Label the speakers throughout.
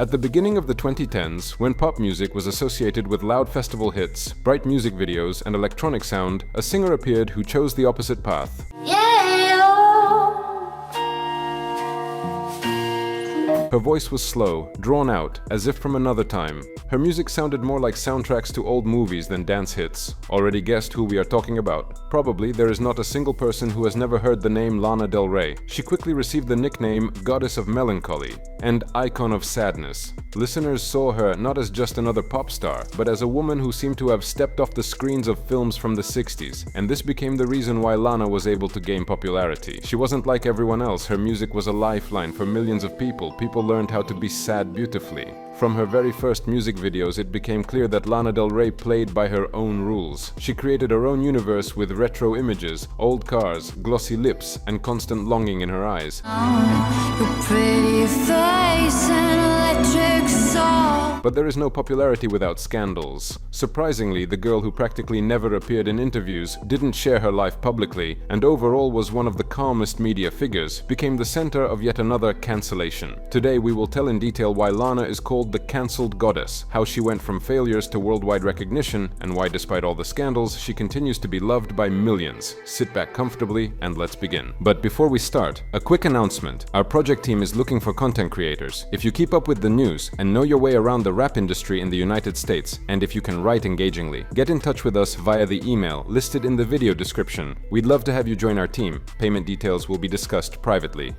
Speaker 1: At the beginning of the 2010s, when pop music was associated with loud festival hits, bright music videos, and electronic sound, a singer appeared who chose the opposite path. Her voice was slow, drawn out, as if from another time. Her music sounded more like soundtracks to old movies than dance hits. Already guessed who we are talking about? Probably there is not a single person who has never heard the name Lana Del Rey. She quickly received the nickname Goddess of Melancholy and Icon of Sadness. Listeners saw her not as just another pop star, but as a woman who seemed to have stepped off the screens of films from the 60s, and this became the reason why Lana was able to gain popularity. She wasn't like everyone else. Her music was a lifeline for millions of people. People learned how to be sad beautifully. From her very first music videos, it became clear that Lana Del Rey played by her own rules. She created her own universe with retro images, old cars, glossy lips, and constant longing in her eyes. But there is no popularity without scandals. Surprisingly, the girl who practically never appeared in interviews, didn't share her life publicly, and overall was one of the calmest media figures, became the center of yet another cancellation. Today we will tell in detail why Lana is called the cancelled goddess, how she went from failures to worldwide recognition, and why despite all the scandals, she continues to be loved by millions. Sit back comfortably and let's begin. But before we start, a quick announcement. Our project team is looking for content creators. If you keep up with the news and know your way around the rap industry in the United States, and if you can write engagingly, get in touch with us via the email listed in the video description. We'd love to have you join our team. Payment details will be discussed privately.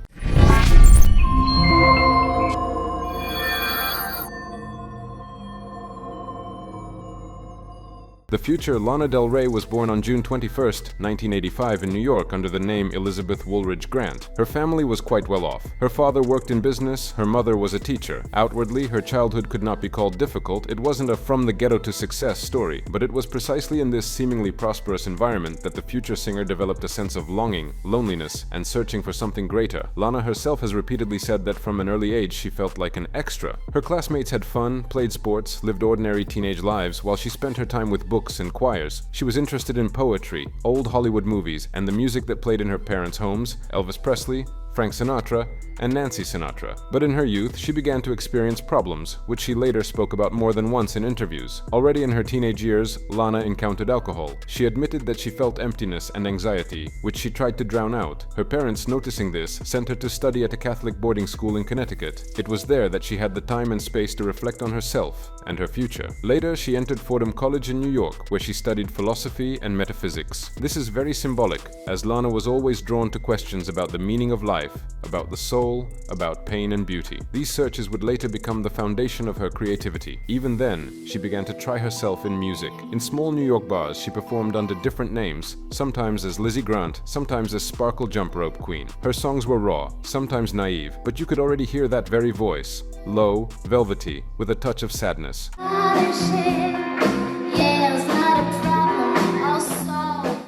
Speaker 1: The future Lana Del Rey was born on June 21, 1985 in New York under the name Elizabeth Woolridge Grant. Her family was quite well off. Her father worked in business, her mother was a teacher. Outwardly, her childhood could not be called difficult. It wasn't a from the ghetto to success story, but it was precisely in this seemingly prosperous environment that the future singer developed a sense of longing, loneliness, and searching for something greater. Lana herself has repeatedly said that from an early age she felt like an extra. Her classmates had fun, played sports, lived ordinary teenage lives, while she spent her time with books and choirs. She was interested in poetry, old Hollywood movies, and the music that played in her parents' homes, Elvis Presley, Frank Sinatra, and Nancy Sinatra. But in her youth, she began to experience problems, which she later spoke about more than once in interviews. Already in her teenage years, Lana encountered alcohol. She admitted that she felt emptiness and anxiety, which she tried to drown out. Her parents, noticing this, sent her to study at a Catholic boarding school in Connecticut. It was there that she had the time and space to reflect on herself and her future. Later, she entered Fordham College in New York, where she studied philosophy and metaphysics. This is very symbolic, as Lana was always drawn to questions about the meaning of life, about the soul, about pain and beauty. These searches would later become the foundation of her creativity. Even then, she began to try herself in music. In small New York bars, she performed under different names, sometimes as Lizzie Grant, sometimes as Sparkle Jump Rope Queen. Her songs were raw, sometimes naive, but you could already hear that very voice, low, velvety, with a touch of sadness.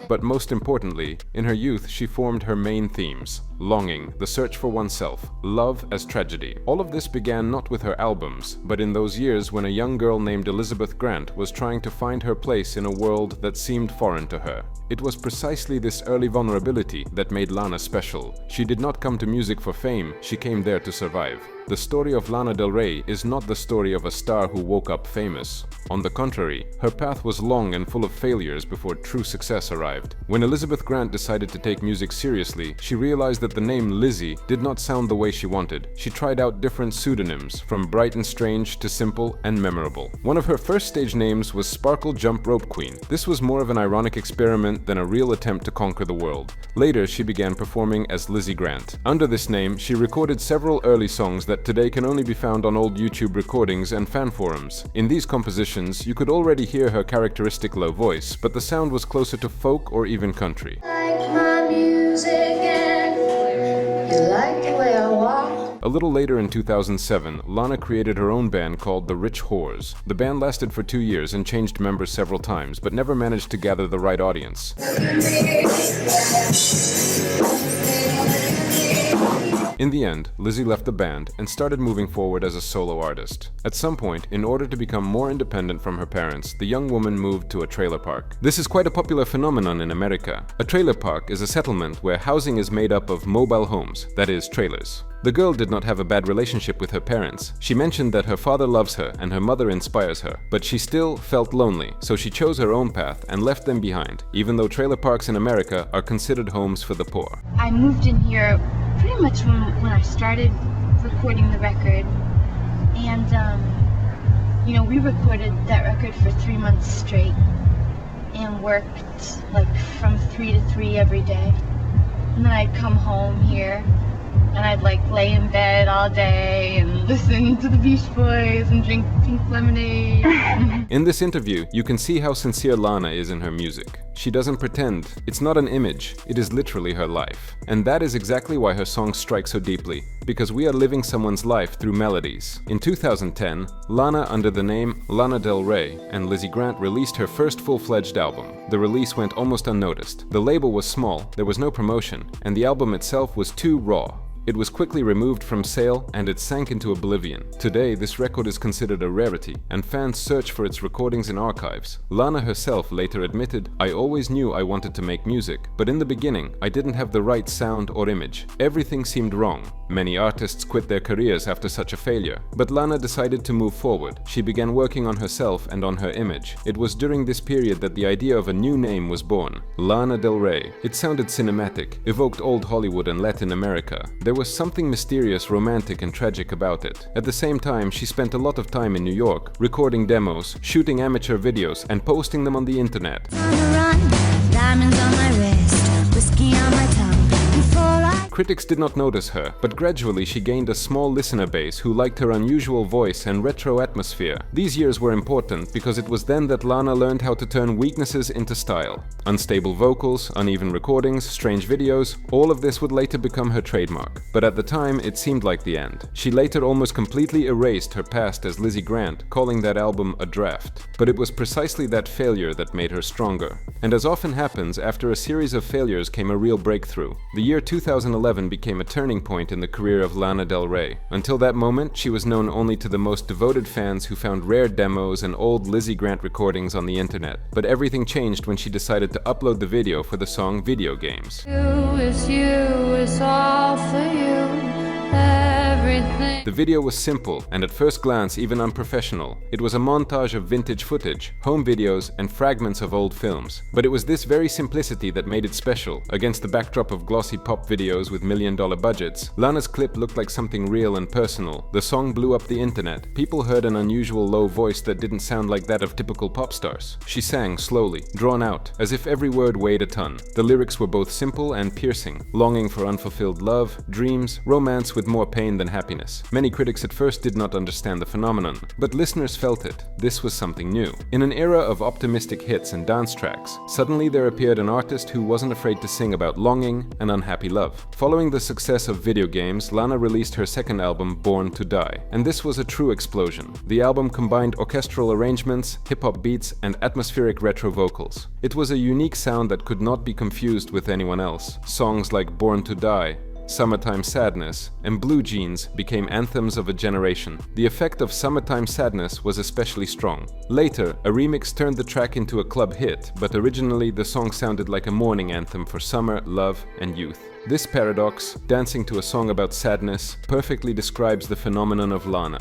Speaker 1: But most importantly, in her youth she formed her main themes: longing, the search for oneself, love as tragedy. All of this began not with her albums, but in those years when a young girl named Elizabeth Grant was trying to find her place in a world that seemed foreign to her. It was precisely this early vulnerability that made Lana special. She did not come to music for fame, she came there to survive. The story of Lana Del Rey is not the story of a star who woke up famous. On the contrary, her path was long and full of failures before true success arrived. When Elizabeth Grant decided to take music seriously, she realized that the name Lizzie did not sound the way she wanted. She tried out different pseudonyms, from bright and strange to simple and memorable. One of her first stage names was Sparkle Jump Rope Queen. This was more of an ironic experiment than a real attempt to conquer the world. Later, she began performing as Lizzie Grant. Under this name, she recorded several early songs that today can only be found on old YouTube recordings and fan forums. In these compositions, you could already hear her characteristic low voice, but the sound was closer to folk or even country.
Speaker 2: Like my music and you like the way I walk.
Speaker 1: A little later in 2007, Lana created her own band called The Rich Whores. The band lasted for 2 years and changed members several times, but never managed to gather the right audience. In the end, Lizzie left the band and started moving forward as a solo artist. At some point, in order to become more independent from her parents, the young woman moved to a trailer park. This is quite a popular phenomenon in America. A trailer park is a settlement where housing is made up of mobile homes, that is, trailers. The girl did not have a bad relationship with her parents. She mentioned that her father loves her and her mother inspires her, but she still felt lonely, so she chose her own path and left them behind, even though trailer parks in America are considered homes for the poor.
Speaker 3: I moved in here pretty much when I started recording the record, and we recorded that record for 3 months straight and worked like from 3 to 3 every day, and then I'd come home here and I'd like lay in bed all day and listen to the Beach Boys and drink pink lemonade.
Speaker 1: In this interview, you can see how sincere Lana is in her music. She doesn't pretend. It's not an image, it is literally her life. And that is exactly why her songs strike so deeply, because we are living someone's life through melodies. In 2010, Lana, under the name Lana Del Rey, and Lizzie Grant released her first full-fledged album. The release went almost unnoticed. The label was small, there was no promotion, and the album itself was too raw. It was quickly removed from sale and it sank into oblivion. Today, this record is considered a rarity, and fans search for its recordings in archives. Lana herself later admitted, "I always knew I wanted to make music, but in the beginning, I didn't have the right sound or image. Everything seemed wrong. Many artists quit their careers after such a failure. But Lana decided to move forward. She began working on herself and on her image. It was during this period that the idea of a new name was born, Lana Del Rey. It sounded cinematic, evoked old Hollywood and Latin America. There was something mysterious, romantic and tragic about it. At the same time, she spent a lot of time in New York, recording demos, shooting amateur videos and posting them on the internet.
Speaker 4: Diamonds on my wrist, whiskey on my tongue.
Speaker 1: Critics did not notice her, but gradually she gained a small listener base who liked her unusual voice and retro atmosphere. These years were important because it was then that Lana learned how to turn weaknesses into style. Unstable vocals, uneven recordings, strange videos, all of this would later become her trademark. But at the time, it seemed like the end. She later almost completely erased her past as Lizzie Grant, calling that album a draft. But it was precisely that failure that made her stronger. And as often happens, after a series of failures came a real breakthrough. The year 2011 became a turning point in the career of Lana Del Rey. Until that moment, she was known only to the most devoted fans who found rare demos and old Lizzie Grant recordings on the internet. But everything changed when she decided to upload the video for the song Video Games.
Speaker 2: It's all for you. Everything.
Speaker 1: The video was simple and at first glance even unprofessional. It was a montage of vintage footage, home videos and fragments of old films. But it was this very simplicity that made it special. Against the backdrop of glossy pop videos with million-dollar budgets, Lana's clip looked like something real and personal. The song blew up the internet. People heard an unusual low voice that didn't sound like that of typical pop stars. She sang slowly, drawn out, as if every word weighed a ton. The lyrics were both simple and piercing, longing for unfulfilled love, dreams, romance with more pain than happiness. Many critics at first did not understand the phenomenon, but listeners felt it. This was something new. In an era of optimistic hits and dance tracks, suddenly there appeared an artist who wasn't afraid to sing about longing and unhappy love. Following the success of Video Games, Lana released her second album, Born to Die, and this was a true explosion. The album combined orchestral arrangements, hip-hop beats, and atmospheric retro vocals. It was a unique sound that could not be confused with anyone else. Songs like Born to Die, Summertime Sadness, and Blue Jeans became anthems of a generation. The effect of Summertime Sadness was especially strong. Later, a remix turned the track into a club hit, but originally the song sounded like a morning anthem for summer, love, and youth. This paradox, dancing to a song about sadness, perfectly describes the phenomenon of Lana.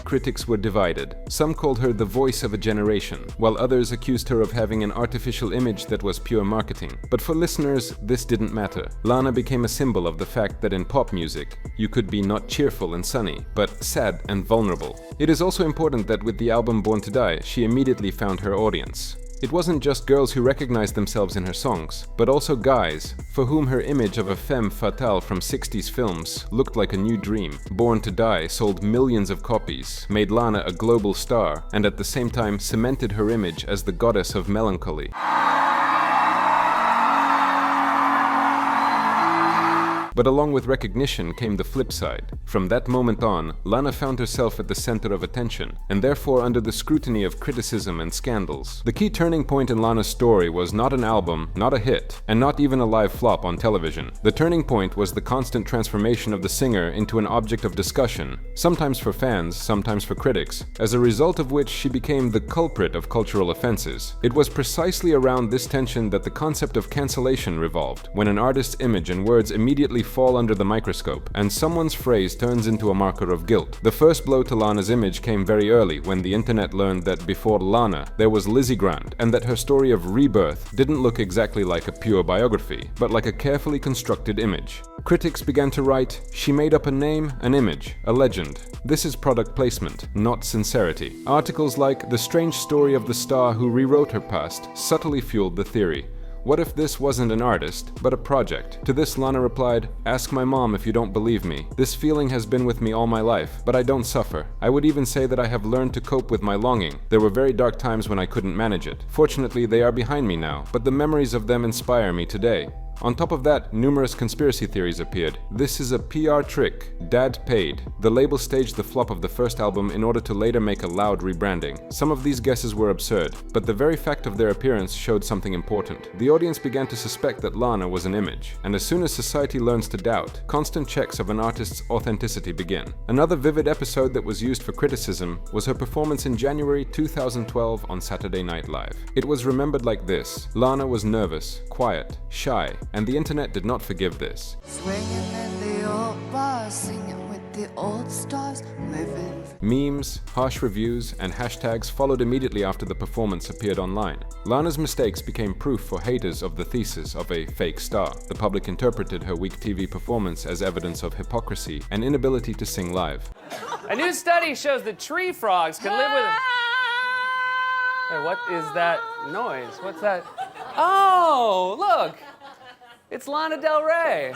Speaker 1: Critics were divided. Some called her the voice of a generation, while others accused her of having an artificial image that was pure marketing. But for listeners, this didn't matter. Lana became a symbol of the fact that in pop music, you could be not cheerful and sunny, but sad and vulnerable. It is also important that with the album Born to Die, she immediately found her audience. It wasn't just girls who recognized themselves in her songs, but also guys, for whom her image of a femme fatale from 60s films looked like a new dream. Born to Die sold millions of copies, made Lana a global star, and at the same time cemented her image as the goddess of melancholy. But along with recognition came the flip side. From that moment on, Lana found herself at the center of attention, and therefore under the scrutiny of criticism and scandals. The key turning point in Lana's story was not an album, not a hit, and not even a live flop on television. The turning point was the constant transformation of the singer into an object of discussion, sometimes for fans, sometimes for critics, as a result of which she became the culprit of cultural offenses. It was precisely around this tension that the concept of cancellation revolved, when an artist's image and words immediately fall under the microscope, and someone's phrase turns into a marker of guilt. The first blow to Lana's image came very early, when the internet learned that before Lana, there was Lizzie Grant, and that her story of rebirth didn't look exactly like a pure biography, but like a carefully constructed image. Critics began to write, "She made up a name, an image, a legend. This is product placement, not sincerity." Articles like "The strange story of the star who rewrote her past" subtly fueled the theory. What if this wasn't an artist, but a project? To this, Lana replied, "Ask my mom if you don't believe me. This feeling has been with me all my life, but I don't suffer. I would even say that I have learned to cope with my longing. There were very dark times when I couldn't manage it. Fortunately, they are behind me now, but the memories of them inspire me today." On top of that, numerous conspiracy theories appeared. This is a PR trick. Dad paid. The label staged the flop of the first album in order to later make a loud rebranding. Some of these guesses were absurd, but the very fact of their appearance showed something important. The audience began to suspect that Lana was an image, and as soon as society learns to doubt, constant checks of an artist's authenticity begin. Another vivid episode that was used for criticism was her performance in January 2012 on Saturday Night Live. It was remembered like this: Lana was nervous, quiet, shy, and the internet did not forgive this.
Speaker 5: Swinging in the old bars, singing with the old stars, living.
Speaker 1: Memes, harsh reviews, and hashtags followed immediately after the performance appeared online. Lana's mistakes became proof for haters of the thesis of a fake star. The public interpreted her weak TV performance as evidence of hypocrisy and inability to sing live.
Speaker 6: A new study shows that tree frogs can live with a... Hey, what is that noise? What's that? Oh, look! It's Lana Del Rey.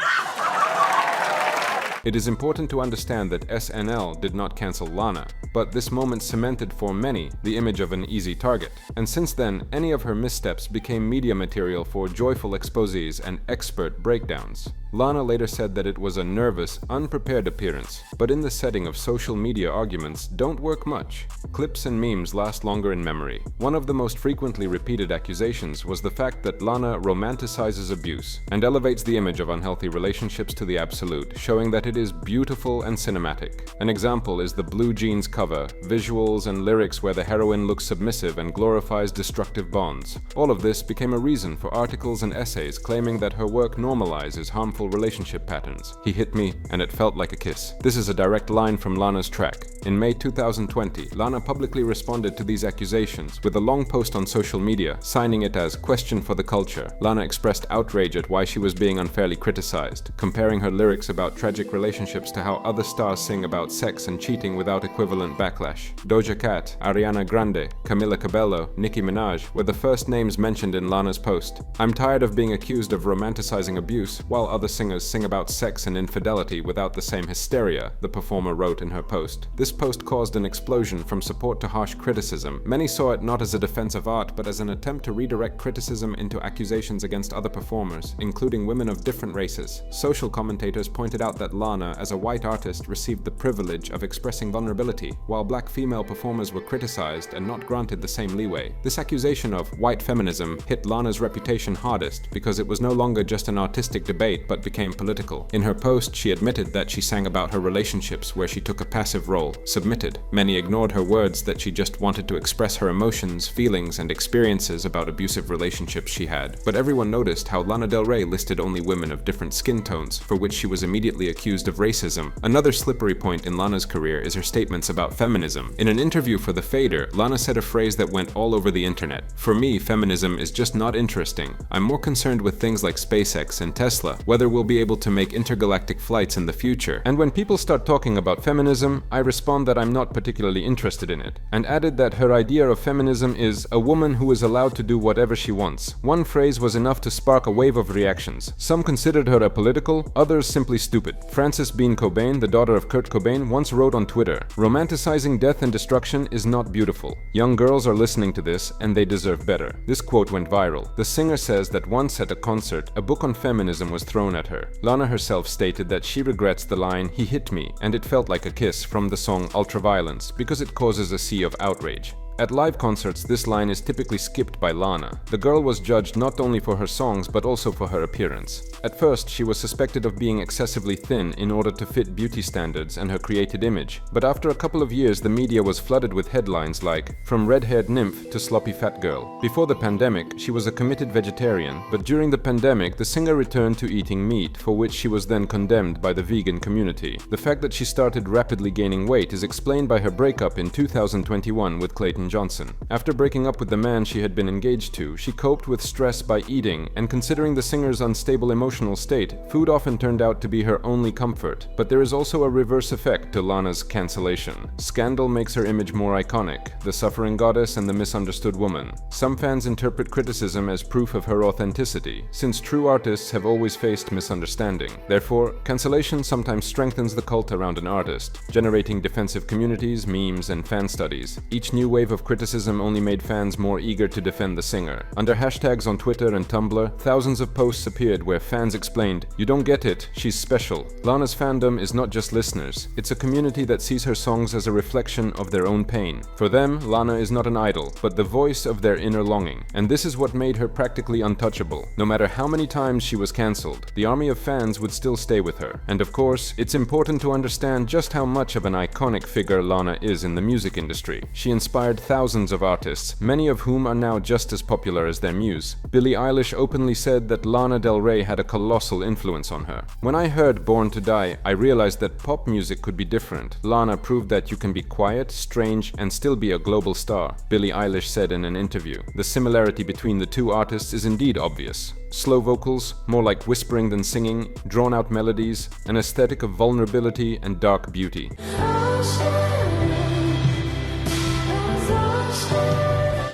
Speaker 1: It is important to understand that SNL did not cancel Lana, but this moment cemented for many the image of an easy target. And since then, any of her missteps became media material for joyful exposés and expert breakdowns. Lana later said that it was a nervous, unprepared appearance, but in the setting of social media arguments don't work much. Clips and memes last longer in memory. One of the most frequently repeated accusations was the fact that Lana romanticizes abuse and elevates the image of unhealthy relationships to the absolute, showing that it is beautiful and cinematic. An example is the Blue Jeans cover, visuals and lyrics where the heroine looks submissive and glorifies destructive bonds. All of this became a reason for articles and essays claiming that her work normalizes harmful relationship patterns. "He hit me, and it felt like a kiss." This is a direct line from Lana's track. In May 2020, Lana publicly responded to these accusations with a long post on social media, signing it as "Question for the Culture." Lana expressed outrage at why she was being unfairly criticized, comparing her lyrics about tragic relationships to how other stars sing about sex and cheating without equivalent backlash. Doja Cat, Ariana Grande, Camila Cabello, Nicki Minaj were the first names mentioned in Lana's post. "I'm tired of being accused of romanticizing abuse while other singers sing about sex and infidelity without the same hysteria," the performer wrote in her post. This post caused an explosion from support to harsh criticism. Many saw it not as a defense of art, but as an attempt to redirect criticism into accusations against other performers, including women of different races. Social commentators pointed out that Lana, as a white artist, received the privilege of expressing vulnerability, while black female performers were criticized and not granted the same leeway. This accusation of white feminism hit Lana's reputation hardest because it was no longer just an artistic debate but became political. In her post, she admitted that she sang about her relationships where she took a passive role, submitted. Many ignored her words that she just wanted to express her emotions, feelings, and experiences about abusive relationships she had. But everyone noticed how Lana Del Rey listed only women of different skin tones, for which she was immediately accused of racism. Another slippery point in Lana's career is her statements about feminism. In an interview for The Fader, Lana said a phrase that went all over the internet. "For me, feminism is just not interesting. I'm more concerned with things like SpaceX and Tesla, whether we'll be able to make intergalactic flights in the future. And when people start talking about feminism, I respond that I'm not particularly interested in it," and added that her idea of feminism is a woman who is allowed to do whatever she wants. One phrase was enough to spark a wave of reactions. Some considered her apolitical, others simply stupid. Frances Bean Cobain, the daughter of Kurt Cobain, once wrote on Twitter, "Romanticizing death and destruction is not beautiful. Young girls are listening to this, and they deserve better." This quote went viral. The singer says that once at a concert, a book on feminism was thrown thrown at her. Lana herself stated that she regrets the line, "He hit me, and it felt like a kiss," from the song Ultraviolence, because it causes a sea of outrage. At live concerts, this line is typically skipped by Lana. The girl was judged not only for her songs, but also for her appearance. At first, she was suspected of being excessively thin in order to fit beauty standards and her created image. But after a couple of years, the media was flooded with headlines like, "From red-haired nymph to sloppy fat girl." Before the pandemic, she was a committed vegetarian, but during the pandemic, the singer returned to eating meat, for which she was then condemned by the vegan community. The fact that she started rapidly gaining weight is explained by her breakup in 2021 with Clayton Johnson. After breaking up with the man she had been engaged to, she coped with stress by eating, and considering the singer's unstable emotional state, food often turned out to be her only comfort. But there is also a reverse effect to Lana's cancellation. Scandal makes her image more iconic, the suffering goddess and the misunderstood woman. Some fans interpret criticism as proof of her authenticity, since true artists have always faced misunderstanding. Therefore, cancellation sometimes strengthens the cult around an artist, generating defensive communities, memes, and fan studies. Each new wave of criticism only made fans more eager to defend the singer. Under hashtags on Twitter and Tumblr, thousands of posts appeared where fans explained, "You don't get it, she's special." Lana's fandom is not just listeners, it's a community that sees her songs as a reflection of their own pain. For them, Lana is not an idol, but the voice of their inner longing. And this is what made her practically untouchable. No matter how many times she was cancelled, the army of fans would still stay with her. And of course, it's important to understand just how much of an iconic figure Lana is in the music industry. She inspired thousands of artists, many of whom are now just as popular as their muse. Billie Eilish openly said that Lana Del Rey had a colossal influence on her. "When I heard Born to Die, I realized that pop music could be different. Lana proved that you can be quiet, strange, and still be a global star," Billie Eilish said in an interview. The similarity between the two artists is indeed obvious. Slow vocals, more like whispering than singing, drawn-out melodies, an aesthetic of vulnerability and dark beauty.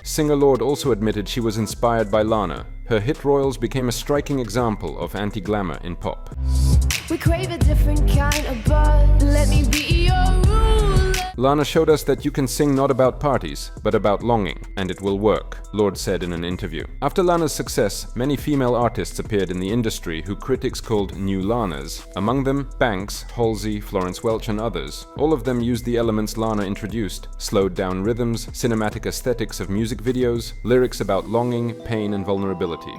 Speaker 1: Singer Lorde also admitted she was inspired by Lana. Her hit royals became a striking example of anti-glamour in pop.
Speaker 5: We crave a different kind of buzz. Let me be your ruler.
Speaker 1: Lana showed us that you can sing not about parties, but about longing, and it will work, Lorde said in an interview. After Lana's success, many female artists appeared in the industry who critics called new Lanas. Among them, Banks, Halsey, Florence Welch, and others. All of them used the elements Lana introduced: slowed down rhythms, cinematic aesthetics of music videos, lyrics about longing, pain, and vulnerability.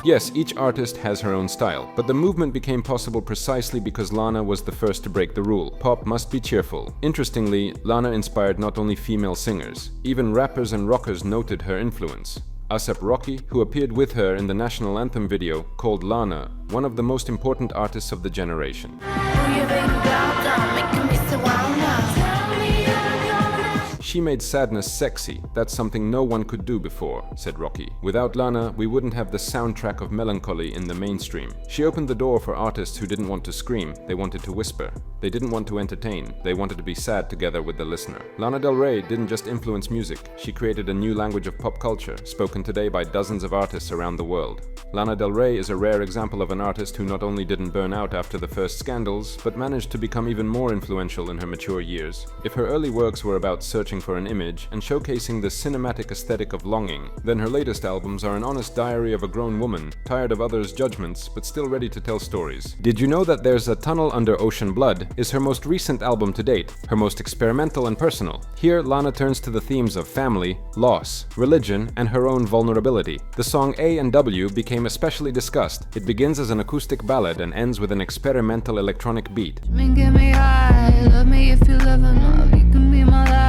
Speaker 1: Yes, each artist has her own style, but the movement became possible precisely because Lana was the first to break the rule. Pop must be cheerful. Interestingly, Lana inspired not only female singers, even rappers and rockers noted her influence. A$ap Rocky, who appeared with her in the national anthem video, called Lana one of the most important artists of the generation. "She made sadness sexy. That's something no one could do before," said Rocky. "Without Lana, we wouldn't have the soundtrack of melancholy in the mainstream. She opened the door for artists who didn't want to scream, they wanted to whisper. They didn't want to entertain, they wanted to be sad together with the listener." Lana Del Rey didn't just influence music, she created a new language of pop culture, spoken today by dozens of artists around the world. Lana Del Rey is a rare example of an artist who not only didn't burn out after the first scandals, but managed to become even more influential in her mature years. If her early works were about searching for an image and showcasing the cinematic aesthetic of longing, then her latest albums are an honest diary of a grown woman, tired of others' judgments, but still ready to tell stories. Did you know that There's a Tunnel Under Ocean Blood is her most recent album to date, her most experimental and personal? Here, Lana turns to the themes of family, loss, religion, and her own vulnerability. The song A and W became especially discussed. It begins as an acoustic ballad and ends with an experimental electronic beat.
Speaker 5: Get me high, love me if you love enough, you can be my life.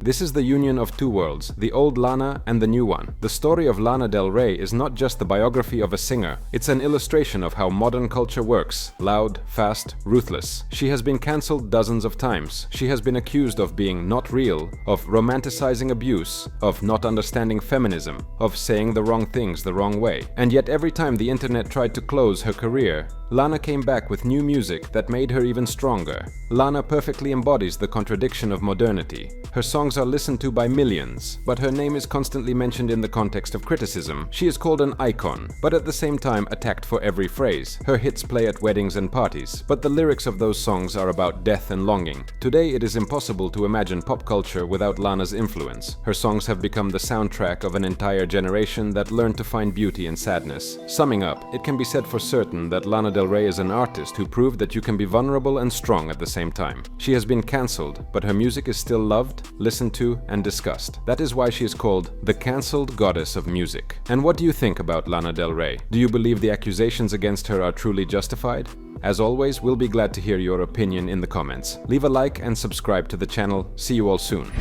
Speaker 1: This is the union of two worlds, the old Lana and the new one. The story of Lana Del Rey is not just the biography of a singer, it's an illustration of how modern culture works: loud, fast, ruthless. She has been cancelled dozens of times. She has been accused of being not real, of romanticizing abuse, of not understanding feminism, of saying the wrong things the wrong way. And yet every time the internet tried to close her career, Lana came back with new music that made her even stronger. Lana perfectly embodies the contradiction of modernity. Her songs are listened to by millions, but her name is constantly mentioned in the context of criticism. She is called an icon, but at the same time attacked for every phrase. Her hits play at weddings and parties, but the lyrics of those songs are about death and longing. Today it is impossible to imagine pop culture without Lana's influence. Her songs have become the soundtrack of an entire generation that learned to find beauty in sadness. Summing up, it can be said for certain that Lana Del Rey is an artist who proved that you can be vulnerable and strong at the same time. She has been cancelled, but her music is still loved, listened to, and discussed. That is why she is called the cancelled goddess of music. And what do you think about Lana Del Rey? Do you believe the accusations against her are truly justified? As always, we'll be glad to hear your opinion in the comments. Leave a like and subscribe to the channel. See you all soon.